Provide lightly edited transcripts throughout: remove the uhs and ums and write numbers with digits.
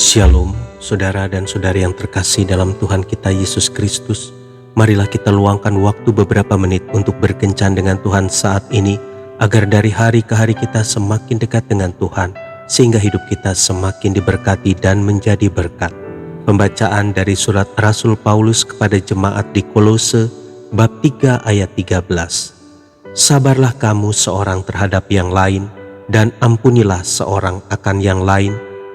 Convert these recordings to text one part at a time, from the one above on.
Shalom, saudara dan saudari yang terkasih dalam Tuhan kita Yesus Kristus. Marilah kita luangkan waktu beberapa menit untuk berkencan dengan Tuhan saat ini, agar dari hari ke hari kita semakin dekat dengan Tuhan, sehingga hidup kita semakin diberkati dan menjadi berkat. Pembacaan dari surat Rasul Paulus kepada jemaat di Kolose, bab 3 ayat 13. Sabarlah kamu seorang terhadap yang lain, dan ampunilah seorang akan yang lain,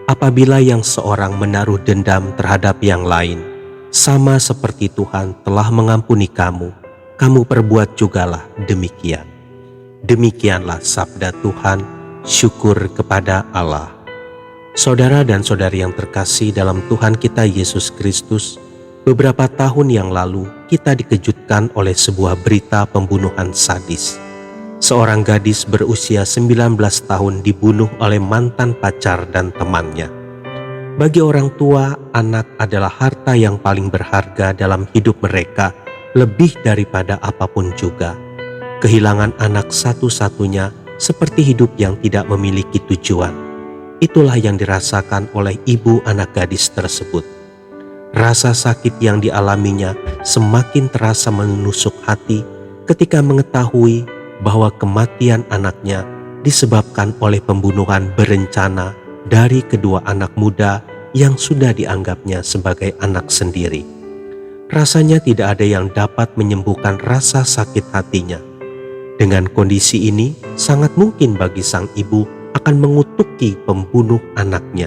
apabila yang seorang menaruh dendam terhadap yang lain. Sama seperti Tuhan telah mengampuni kamu, kamu perbuat jugalah demikian. Demikianlah sabda Tuhan, syukur kepada Allah. Saudara dan saudari yang terkasih dalam Tuhan kita Yesus Kristus, beberapa tahun yang lalu kita dikejutkan oleh sebuah berita pembunuhan sadis. Seorang gadis berusia 19 tahun dibunuh oleh mantan pacar dan temannya. Bagi orang tua, anak adalah harta yang paling berharga dalam hidup mereka, lebih daripada apapun juga. Kehilangan anak satu-satunya seperti hidup yang tidak memiliki tujuan. Itulah yang dirasakan oleh ibu anak gadis tersebut. Rasa sakit yang dialaminya semakin terasa menusuk hati ketika mengetahui bahwa kematian anaknya disebabkan oleh pembunuhan berencana dari kedua anak muda yang sudah dianggapnya sebagai anak sendiri. Rasanya tidak ada yang dapat menyembuhkan rasa sakit hatinya. Dengan kondisi ini, sangat mungkin bagi sang ibu akan mengutuki pembunuh anaknya.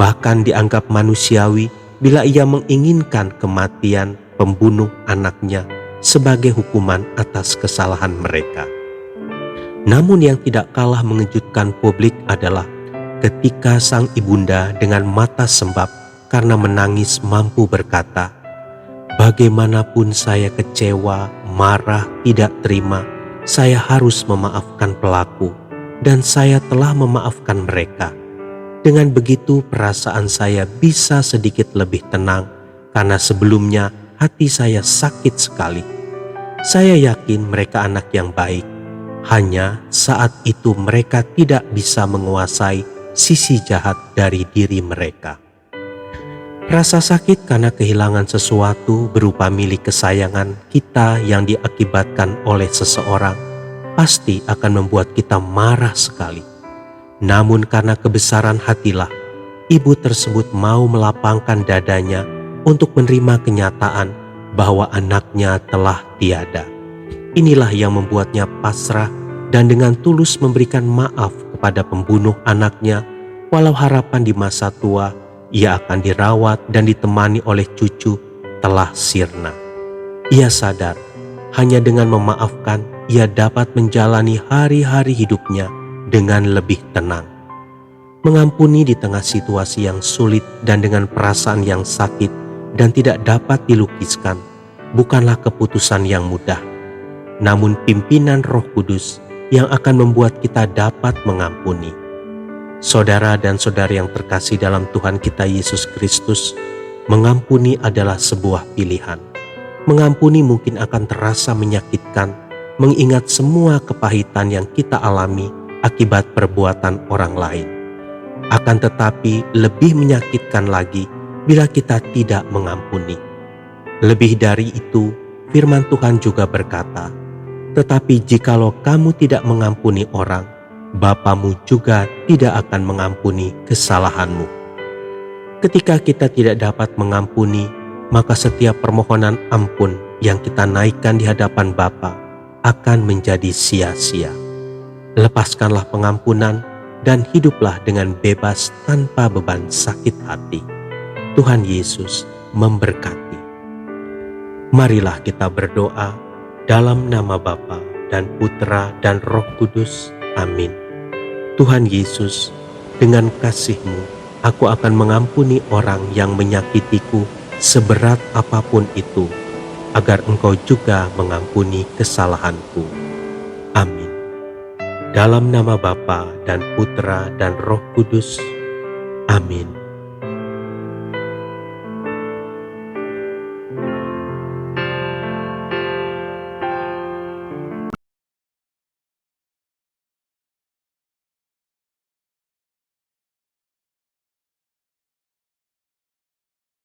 Bahkan dianggap manusiawi bila ia menginginkan kematian pembunuh anaknya sebagai hukuman atas kesalahan mereka. Namun yang tidak kalah mengejutkan publik adalah ketika sang ibunda dengan mata sembab karena menangis mampu berkata, "Bagaimanapun saya kecewa, marah, tidak terima, saya harus memaafkan pelaku, dan saya telah memaafkan mereka. Dengan begitu perasaan saya bisa sedikit lebih tenang, karena sebelumnya hati saya sakit sekali. Saya yakin mereka anak yang baik, hanya saat itu mereka tidak bisa menguasai sisi jahat dari diri mereka." Rasa sakit karena kehilangan sesuatu berupa milik kesayangan kita yang diakibatkan oleh seseorang pasti akan membuat kita marah sekali. Namun karena kebesaran hatilah, ibu tersebut mau melapangkan dadanya untuk menerima kenyataan bahwa anaknya telah tiada. Inilah yang membuatnya pasrah dan dengan tulus memberikan maaf kepada pembunuh anaknya, walau harapan di masa tua ia akan dirawat dan ditemani oleh cucu telah sirna. Ia sadar hanya dengan memaafkan ia dapat menjalani hari-hari hidupnya dengan lebih tenang. Mengampuni di tengah situasi yang sulit dan dengan perasaan yang sakit dan tidak dapat dilukiskan bukanlah keputusan yang mudah, namun pimpinan Roh Kudus yang akan membuat kita dapat mengampuni. Saudara dan saudari yang terkasih dalam Tuhan kita Yesus Kristus, mengampuni adalah sebuah pilihan. Mengampuni mungkin akan terasa menyakitkan, mengingat semua kepahitan yang kita alami akibat perbuatan orang lain. Akan tetapi lebih menyakitkan lagi bila kita tidak mengampuni. Lebih dari itu, firman Tuhan juga berkata, "Tetapi jikalau kamu tidak mengampuni orang, Bapamu juga tidak akan mengampuni kesalahanmu." Ketika kita tidak dapat mengampuni, maka setiap permohonan ampun yang kita naikkan di hadapan Bapa akan menjadi sia-sia. Lepaskanlah pengampunan dan hiduplah dengan bebas tanpa beban sakit hati. Tuhan Yesus memberkati. Marilah kita berdoa dalam nama Bapa dan Putra dan Roh Kudus. Amin. Tuhan Yesus, dengan kasih-Mu, aku akan mengampuni orang yang menyakitiku seberat apapun itu, agar Engkau juga mengampuni kesalahanku. Amin. Dalam nama Bapa dan Putra dan Roh Kudus. Amin.